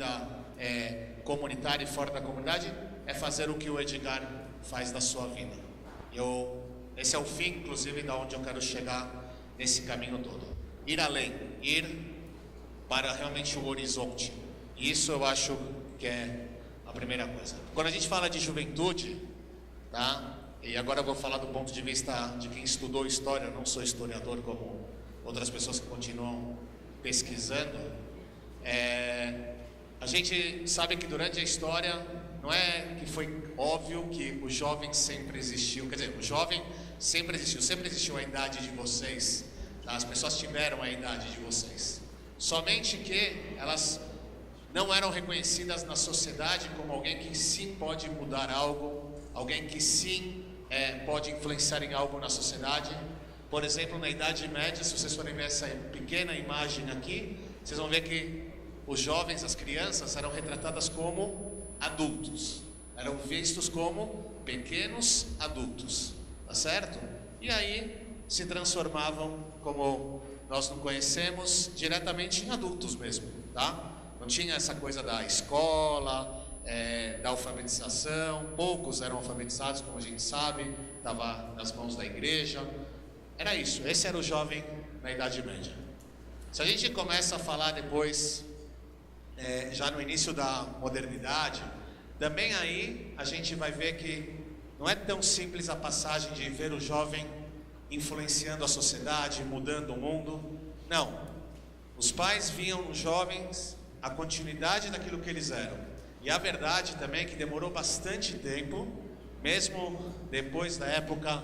vida comunitária e fora da comunidade, é fazer o que o Edgar faz da sua vida. Esse é o fim, inclusive, da onde eu quero chegar nesse caminho todo. Ir além, ir para realmente o horizonte. Isso eu acho que é a primeira coisa. Quando a gente fala de juventude, tá? E agora eu vou falar do ponto de vista de quem estudou história, eu não sou historiador como outras pessoas que continuam pesquisando. A gente sabe que durante a história, não é que foi óbvio que o jovem sempre existiu, quer dizer, o jovem sempre existiu a idade de vocês, tá? As pessoas tiveram a idade de vocês, somente que elas não eram reconhecidas na sociedade como alguém que sim pode mudar algo, alguém que sim pode influenciar em algo na sociedade. Por exemplo, na Idade Média, se vocês forem ver essa pequena imagem aqui, vocês vão ver que os jovens, as crianças, eram retratadas como adultos, eram vistos como pequenos adultos, tá certo? E aí se transformavam, como nós não conhecemos, diretamente em adultos mesmo, tá? Não tinha essa coisa da escola, da alfabetização, poucos eram alfabetizados, como a gente sabe, estava nas mãos da igreja. Era isso, esse era o jovem na Idade Média. Se a gente começa a falar depois, já no início da modernidade, também aí a gente vai ver que não é tão simples a passagem de ver o jovem influenciando a sociedade, mudando o mundo. Não, os pais viam nos jovens a continuidade daquilo que eles eram. E a verdade também é que demorou bastante tempo, mesmo depois da época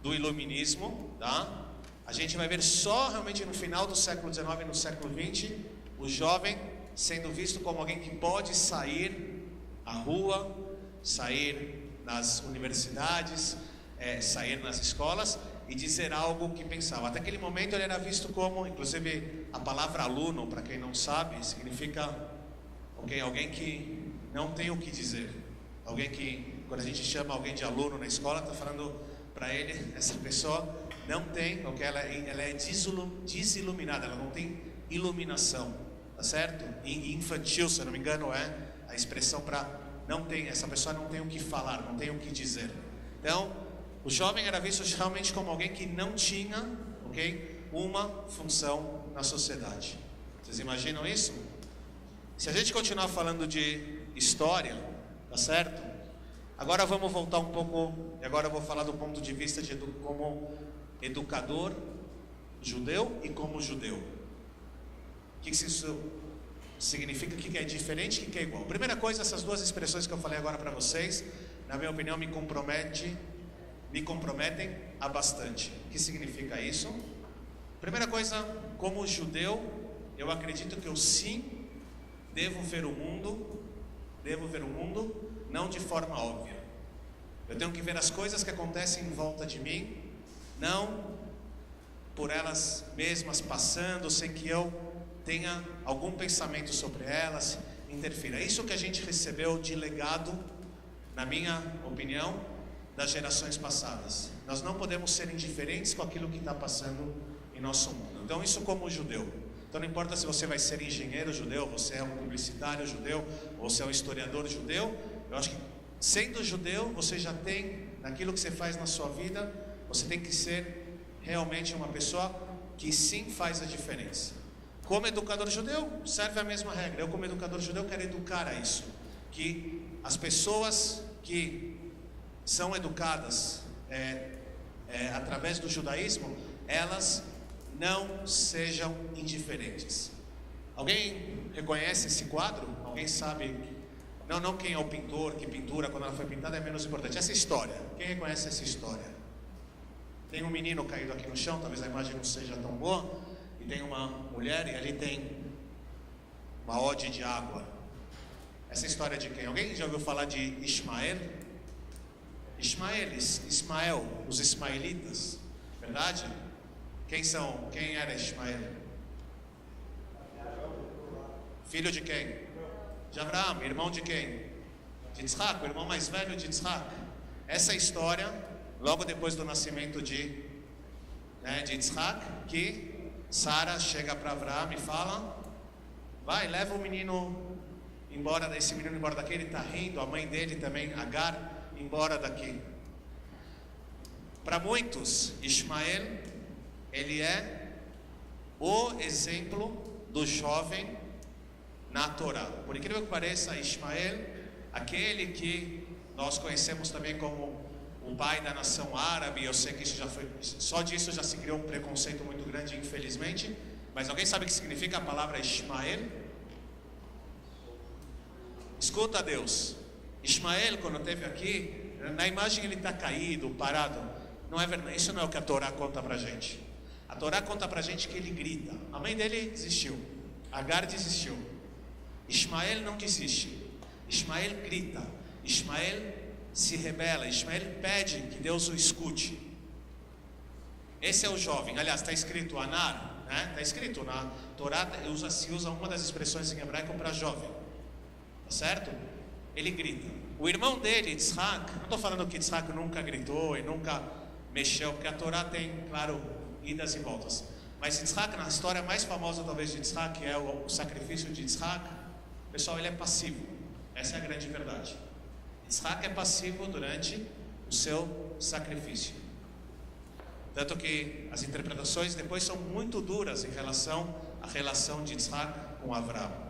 do iluminismo, tá? A gente vai ver só realmente no final do século XIX e no século XX, o jovem sendo visto como alguém que pode sair à rua, sair nas universidades, sair nas escolas e dizer algo que pensava. Até aquele momento ele era visto como, inclusive a palavra aluno, para quem não sabe, significa alguém que não tem o que dizer. Alguém que, quando a gente chama alguém de aluno na escola, está falando para ele, essa pessoa não tem, porque ela é desiluminada, ela não tem iluminação, tá certo? E infantil, se eu não me engano, é a expressão para essa pessoa não tem o que falar, não tem o que dizer. Então, o jovem era visto realmente como alguém que não tinha, uma função na sociedade. Vocês imaginam isso? Se a gente continuar falando de história, tá certo? Agora vamos voltar um pouco, e agora eu vou falar do ponto de vista como educador judeu e como judeu. O que isso significa? O que é diferente e o que é igual? Primeira coisa, essas duas expressões que eu falei agora para vocês, na minha opinião, me comprometem a bastante. O que significa isso? Primeira coisa, como judeu, eu acredito que eu sim devo ver o mundo não de forma óbvia. Eu tenho que ver as coisas que acontecem em volta de mim, não por elas mesmas passando, sem que eu tenha algum pensamento sobre elas, interfira. É isso que a gente recebeu de legado, na minha opinião, das gerações passadas. Nós não podemos ser indiferentes com aquilo que está passando em nosso mundo. Então isso como judeu. Então não importa se você vai ser engenheiro judeu, você é um publicitário judeu, ou você é um historiador judeu, eu acho que sendo judeu, você já tem, naquilo que você faz na sua vida, você tem que ser realmente uma pessoa que sim faz a diferença. Como educador judeu, serve a mesma regra. Eu como educador judeu quero educar a isso, que as pessoas que são educadas através do judaísmo, elas não sejam indiferentes. Alguém reconhece esse quadro? Alguém sabe? Não quem é o pintor, que pintura quando ela foi pintada é menos importante. Essa história, quem reconhece essa história? Tem um menino caído aqui no chão, talvez a imagem não seja tão boa, e tem uma mulher e ali tem uma ode de água. Essa história é de quem? Alguém já ouviu falar de Ismael? Ismael, os ismaelitas, verdade? Quem era Ismael? Filho de quem? De Abraão, irmão de quem? De Yitzhak, o irmão mais velho de Yitzhak. Essa história, logo depois do nascimento de Yitzhak, que Sara chega para Abraão e fala: vai, leva o menino embora desse menino, embora daqui, ele está rindo, a mãe dele também, Agar, embora daqui. Para muitos, Ismael, ele é o exemplo do jovem na Torá. Por incrível que pareça, Ismael, aquele que nós conhecemos também como o pai da nação árabe, eu sei que isso já foi, só disso já se criou um preconceito muito grande, infelizmente, mas alguém sabe o que significa a palavra Ismael? Escuta, Deus, Ismael, quando esteve aqui, na imagem ele está caído, parado. Não é verdade, isso não é o que a Torá conta pra gente. A Torá conta pra gente que ele grita. A mãe dele desistiu, Agar desistiu. Ismael não desiste, Ismael grita, Ismael se rebela, Ismael pede que Deus o escute. Esse é o jovem. Aliás, está escrito Anar, né? Está escrito na Torá, se usa uma das expressões em hebraico para jovem, tá certo? Ele grita. O irmão dele, Yitzhak, não estou falando que Yitzhak nunca gritou e nunca mexeu, porque a Torá tem, claro, idas e voltas. Mas Yitzhak, na história mais famosa talvez de Yitzhak, que é o sacrifício de Yitzhak, pessoal, ele é passivo. Essa é a grande verdade. Yitzhak é passivo durante o seu sacrifício. Tanto que as interpretações depois são muito duras em relação à relação de Yitzhak com Avraham.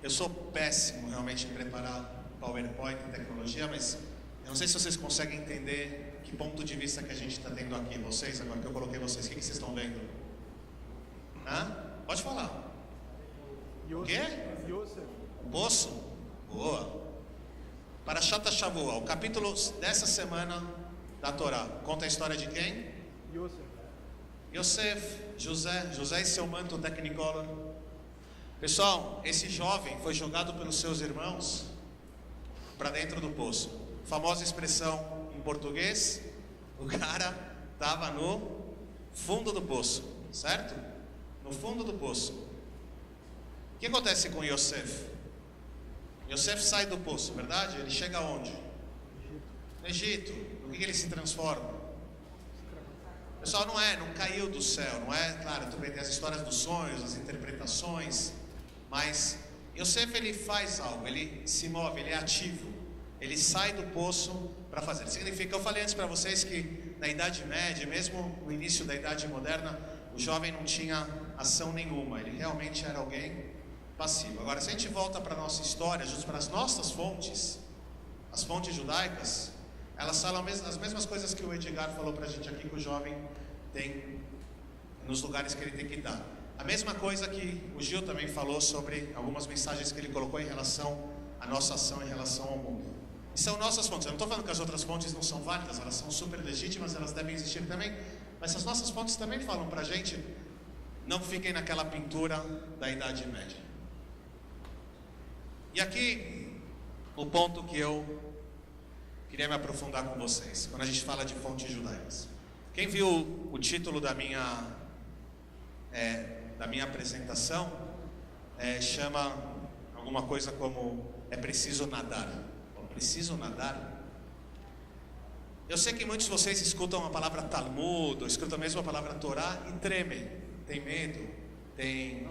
Eu sou péssimo realmente em preparar PowerPoint e tecnologia, mas eu não sei se vocês conseguem entender que ponto de vista que a gente está tendo aqui. Vocês, agora que eu coloquei vocês, o que vocês estão vendo? Pode falar. O quê? O poço? Boa. Parashat Shavua, o capítulo dessa semana da Torá. Conta a história de quem? Yosef, José e seu manto Technicolor. Pessoal, esse jovem foi jogado pelos seus irmãos para dentro do poço. Famosa expressão em português, o cara estava no fundo do poço, certo? No fundo do poço. O que acontece com Yosef? Yosef sai do poço, verdade? Ele chega aonde? No Egito. No que ele se transforma? Pessoal, não caiu do céu, não é? Claro, tudo bem, tem as histórias dos sonhos, as interpretações, mas Yosef, ele faz algo, ele se move, ele é ativo, ele sai do poço para fazer. Significa, eu falei antes para vocês que na Idade Média, mesmo no início da Idade Moderna, o jovem não tinha ação nenhuma, ele realmente era alguém passivo. Agora, se a gente volta para a nossa história, justo para as nossas fontes, as fontes judaicas, elas falam as mesmas coisas que o Edgar falou para a gente aqui, que o jovem tem nos lugares que ele tem que dar. A mesma coisa que o Gil também falou sobre algumas mensagens que ele colocou em relação à nossa ação em relação ao mundo. E são nossas fontes. Eu não estou falando que as outras fontes não são válidas, elas são super legítimas, elas devem existir também, mas as nossas fontes também falam para a gente, não fiquem naquela pintura da Idade Média. E aqui, o ponto que eu queria me aprofundar com vocês, quando a gente fala de fontes judaicas. Quem viu o título da minha apresentação, chama alguma coisa como é preciso nadar. Preciso nadar? Eu sei que muitos de vocês escutam a palavra Talmud, ou escutam mesmo a palavra Torá e tremem, tem medo, tem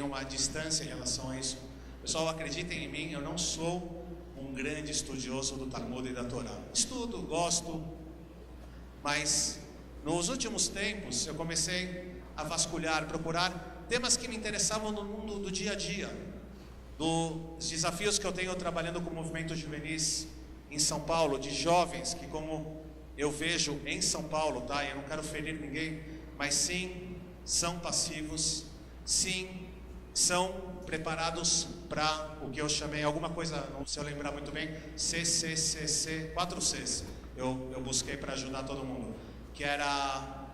uma distância em relação a isso. Pessoal, acreditem em mim, eu não sou um grande estudioso do Talmud e da Torá. Estudo, gosto, mas nos últimos tempos eu comecei a vasculhar, procurar temas que me interessavam no mundo do dia a dia, dos desafios que eu tenho trabalhando com movimentos juvenis em São Paulo, de jovens que, como eu vejo em São Paulo, tá? Eu não quero ferir ninguém, mas sim, são passivos, sim, são preparados para o que eu chamei, alguma coisa, não sei eu lembrar muito bem, CCCC, 4 Cs, eu busquei para ajudar todo mundo, que era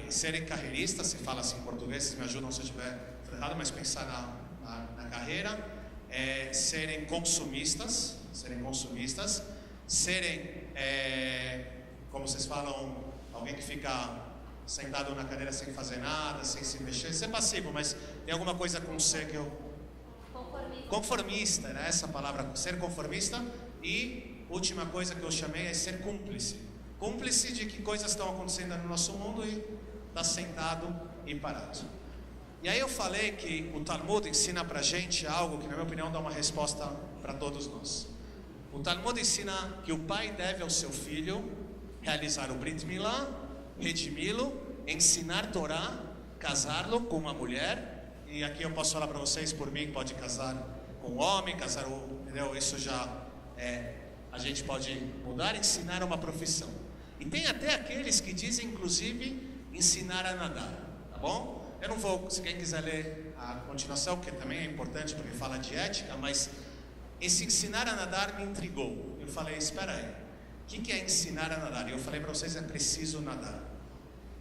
serem carreiristas, se fala assim em português, vocês me ajudam se eu estiver errado, mas pensar na carreira, serem consumistas, serem, como vocês falam, alguém que fica sentado na cadeira sem fazer nada, sem se mexer, ser passivo, mas tem alguma coisa com C que eu... Conformista, né? Essa palavra, ser conformista. E última coisa que eu chamei é ser cúmplice. Cúmplice de que coisas estão acontecendo no nosso mundo e está sentado e parado. E aí eu falei que o Talmud ensina pra gente algo que, na minha opinião, dá uma resposta para todos nós. O Talmud ensina que o pai deve ao seu filho realizar o Brit Milá, redimi-lo, ensinar Torá, casá-lo com uma mulher. E aqui eu posso falar para vocês, por mim, pode casar com um homem, entendeu? Isso já a gente pode mudar, ensinar uma profissão. E tem até aqueles que dizem, inclusive, ensinar a nadar, tá bom? Eu não vou, se quem quiser ler a continuação, que também é importante porque fala de ética, mas esse ensinar a nadar me intrigou. Eu falei, espera aí, o que é ensinar a nadar? E eu falei para vocês, é preciso nadar.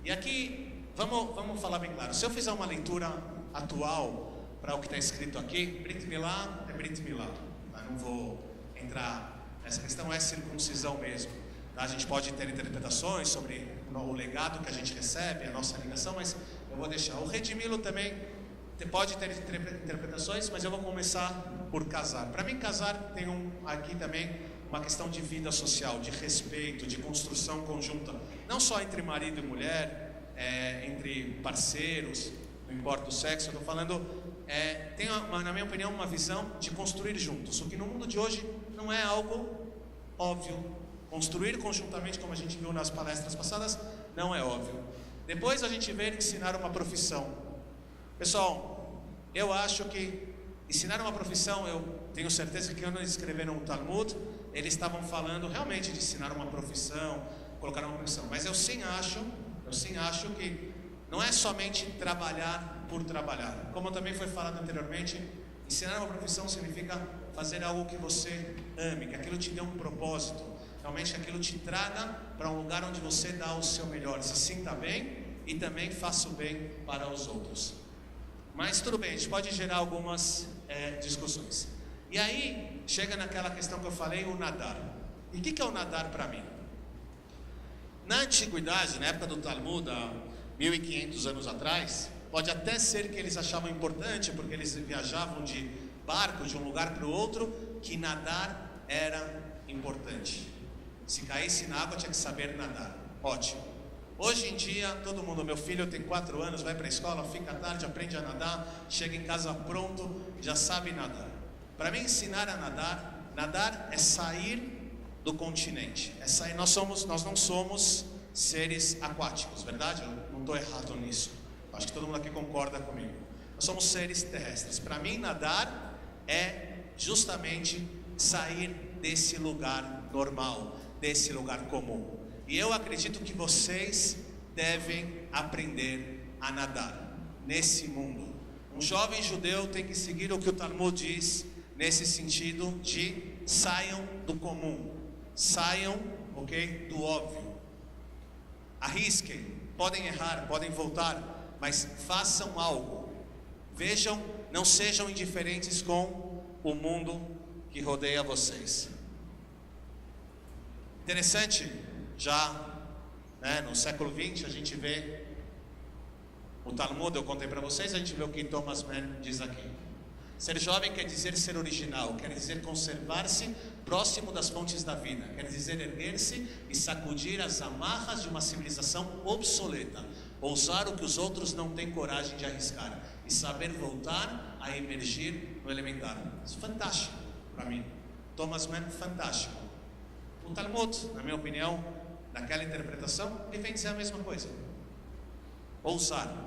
E aqui, vamos falar bem claro. Se eu fizer uma leitura atual para o que está escrito aqui, Brit Milá é Brit Milá. Tá? Não vou entrar nessa questão, é circuncisão mesmo. Tá? A gente pode ter interpretações sobre o legado que a gente recebe, a nossa ligação, mas eu vou deixar. O redimi-lo também pode ter interpretações, mas eu vou começar por casar. Para mim, casar tem aqui também uma questão de vida social, de respeito, de construção conjunta, não só entre marido e mulher, entre parceiros, não importa o sexo. Eu estou falando, tem na minha opinião uma visão de construir juntos, o que no mundo de hoje não é algo óbvio. Construir conjuntamente, como a gente viu nas palestras passadas, não é óbvio. Depois a gente vê ensinar uma profissão. Pessoal, eu acho que ensinar uma profissão, eu tenho certeza que quando eles escreveram o Talmud, eles estavam falando realmente de ensinar uma profissão, colocar uma profissão. Mas eu sim acho que não é somente trabalhar por trabalhar. Como também foi falado anteriormente, ensinar uma profissão significa fazer algo que você ame, que aquilo te dê um propósito. Realmente que aquilo te traga para um lugar onde você dá o seu melhor, se sinta bem e também faça o bem para os outros. Mas tudo bem, a gente pode gerar algumas discussões. E aí, chega naquela questão que eu falei, o nadar. E o que é o nadar para mim? Na antiguidade, na época do Talmud, há 1500 anos atrás, pode até ser que eles achavam importante, porque eles viajavam de barco de um lugar para o outro, que nadar era importante. Se caísse na água, tinha que saber nadar. Ótimo. Hoje em dia, todo mundo, meu filho tem 4 anos, vai para a escola, fica tarde, aprende a nadar, chega em casa pronto, já sabe nadar. Para mim, ensinar a nadar é sair do continente. É sair, nós não somos seres aquáticos, verdade? Eu não estou errado nisso. Acho que todo mundo aqui concorda comigo. Nós somos seres terrestres. Para mim, nadar é justamente sair desse lugar normal, desse lugar comum. E eu acredito que vocês devem aprender a nadar nesse mundo. Um jovem judeu tem que seguir o que o Talmud diz nesse sentido de saiam do comum, saiam, do óbvio. Arrisquem, podem errar, podem voltar, mas façam algo. Vejam, não sejam indiferentes com o mundo que rodeia vocês. Interessante, já no século XX a gente vê o Talmud, eu contei para vocês, a gente vê o que Thomas Mann diz aqui. Ser jovem quer dizer ser original, quer dizer conservar-se próximo das fontes da vida, quer dizer erguer-se e sacudir as amarras de uma civilização obsoleta, ousar o que os outros não têm coragem de arriscar e saber voltar a emergir no elementar. Isso é fantástico para mim. Thomas Mann, fantástico. O Talmud, na minha opinião, naquela interpretação, ele vem dizer a mesma coisa. Ousar.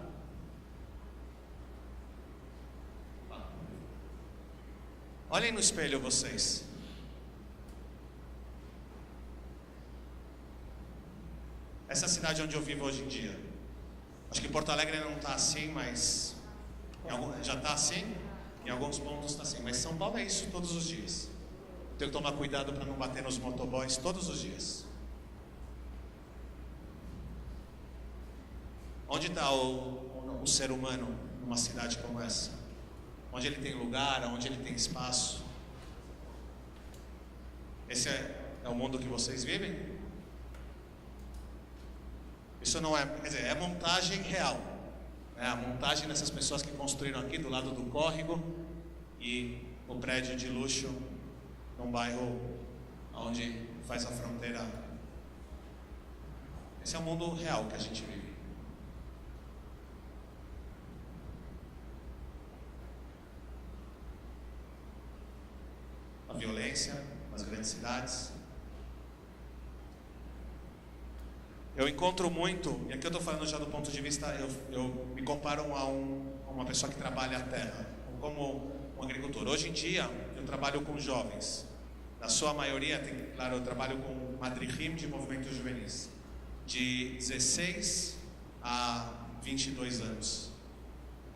Olhem no espelho vocês. Essa cidade onde eu vivo hoje em dia. Acho que Porto Alegre não está assim, mas já está assim. Em alguns pontos está assim. Mas São Paulo é isso todos os dias. Tenho que tomar cuidado para não bater nos motoboys todos os dias. Onde está o ser humano numa cidade como essa? Onde ele tem lugar, onde ele tem espaço? Esse é o mundo que vocês vivem? Isso não é, quer dizer, é montagem real. É a montagem dessas pessoas que construíram aqui do lado do córrego e o prédio de luxo num bairro onde faz a fronteira. Esse é o mundo real que a gente vive. violência nas grandes cidades. Eu encontro muito, e aqui eu estou falando já do ponto de vista, eu me comparo a uma pessoa que trabalha a terra, como um agricultor. Hoje em dia, eu trabalho com jovens. Na sua maioria, claro, eu trabalho com madrihim de movimentos juvenis, de 16 a 22 anos.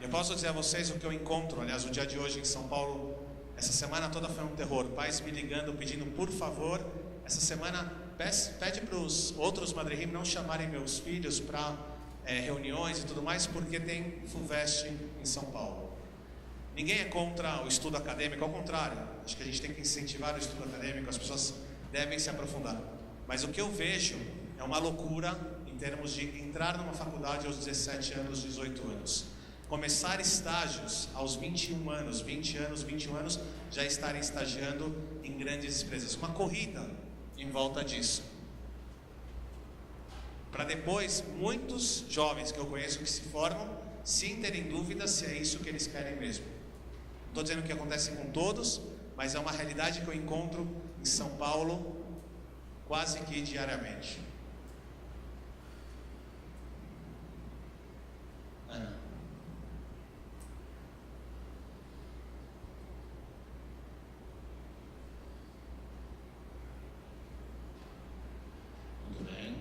Eu posso dizer a vocês o que eu encontro, aliás, o dia de hoje em São Paulo, essa semana toda foi um terror. Pais me ligando, pedindo, por favor, essa semana pede para os outros madrihim não chamarem meus filhos para reuniões e tudo mais, porque tem FUVEST em São Paulo. Ninguém é contra o estudo acadêmico, ao contrário, acho que a gente tem que incentivar o estudo acadêmico, as pessoas devem se aprofundar. Mas o que eu vejo é uma loucura em termos de entrar numa faculdade aos 17 anos, 18 anos. Começar estágios aos 21 anos, 20 anos, 21 anos, já estarem estagiando em grandes empresas. Uma corrida em volta disso. Para depois, muitos jovens que eu conheço que se formam, sem terem dúvida se é isso que eles querem mesmo. Não estou dizendo que acontece com todos, mas é uma realidade que eu encontro em São Paulo quase que diariamente. Ana. Muito bem.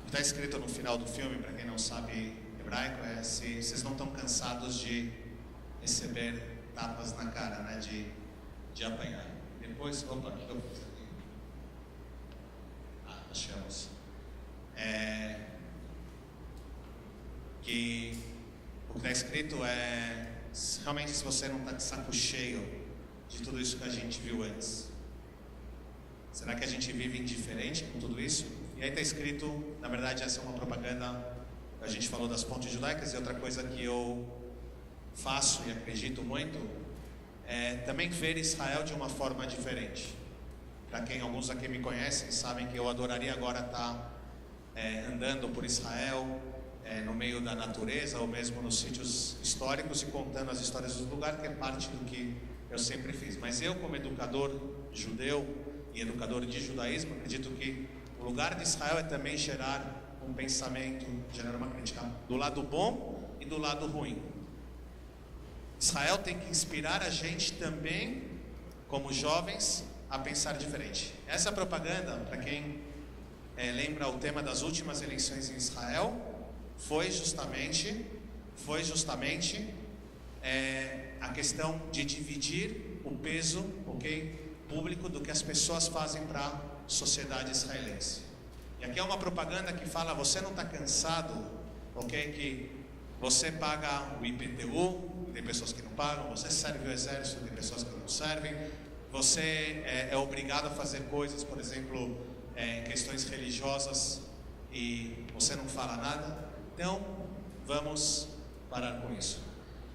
Está escrito no final do filme, para quem não sabe hebraico, se vocês não estão cansados de receber tapas na cara, né, de apanhar. Depois, opa, o que eu fiz aqui? Achamos. Que o que está escrito é, realmente, se você não está de saco cheio de tudo isso que a gente viu antes, será que a gente vive indiferente com tudo isso? E aí está escrito, na verdade essa é uma propaganda, a gente falou das fontes judaicas, e outra coisa que eu faço e acredito muito, é também ver Israel de uma forma diferente. Para quem, alguns aqui me conhecem, sabem que eu adoraria agora estar andando por Israel, no meio da natureza, ou mesmo nos sítios históricos e contando as histórias do lugar, que é parte do que eu sempre fiz. Mas eu, como educador judeu e educador de judaísmo, acredito que o lugar de Israel é também gerar um pensamento, gerar uma crítica do lado bom e do lado ruim. Israel tem que inspirar a gente também, como jovens, a pensar diferente. Essa propaganda, para quem lembra o tema das últimas eleições em Israel, foi justamente a questão de dividir o peso, público do que as pessoas fazem para a sociedade israelense. E aqui é uma propaganda que fala: você não está cansado, que você paga o IPTU, tem pessoas que não pagam, você serve o exército, tem pessoas que não servem, você é obrigado a fazer coisas, por exemplo, em questões religiosas, e você não fala nada. Então, vamos parar com isso.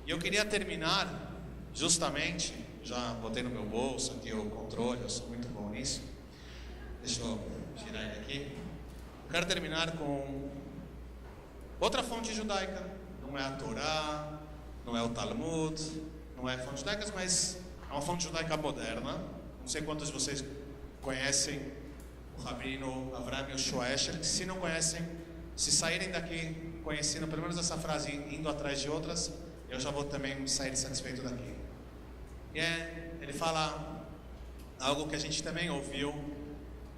E eu queria terminar justamente, já botei no meu bolso aqui o controle, eu sou muito bom nisso. Deixa eu tirar ele aqui. Eu quero terminar com outra fonte judaica. Não é a Torá, não é o Talmud, não é fontes judaicas, mas é uma fonte judaica moderna. Não sei quantos de vocês conhecem o rabino Avraham Yoshua Escher, que se não conhecem, se saírem daqui conhecendo pelo menos essa frase, indo atrás de outras, eu já vou também sair satisfeito daqui. E ele fala algo que a gente também ouviu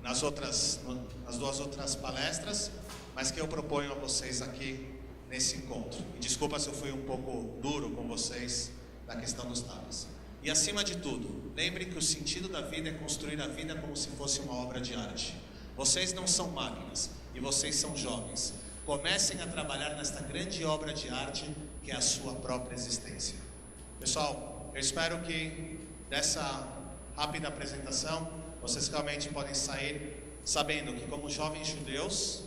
nas duas outras palestras, mas que eu proponho a vocês aqui nesse encontro. E desculpa se eu fui um pouco duro com vocês na questão dos tapas. E acima de tudo, lembre que o sentido da vida é construir a vida como se fosse uma obra de arte. Vocês não são máquinas e vocês são jovens. Comecem a trabalhar nesta grande obra de arte que é a sua própria existência. Pessoal, eu espero que dessa rápida apresentação vocês realmente podem sair sabendo que como jovens judeus,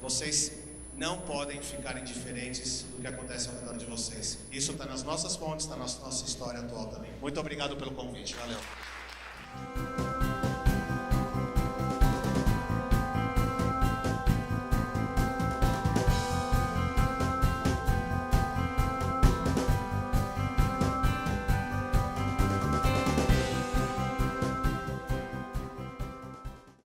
vocês não podem ficar indiferentes do que acontece ao redor de vocês. Isso está nas nossas fontes, está na nossa história atual também. Muito obrigado pelo convite. Valeu.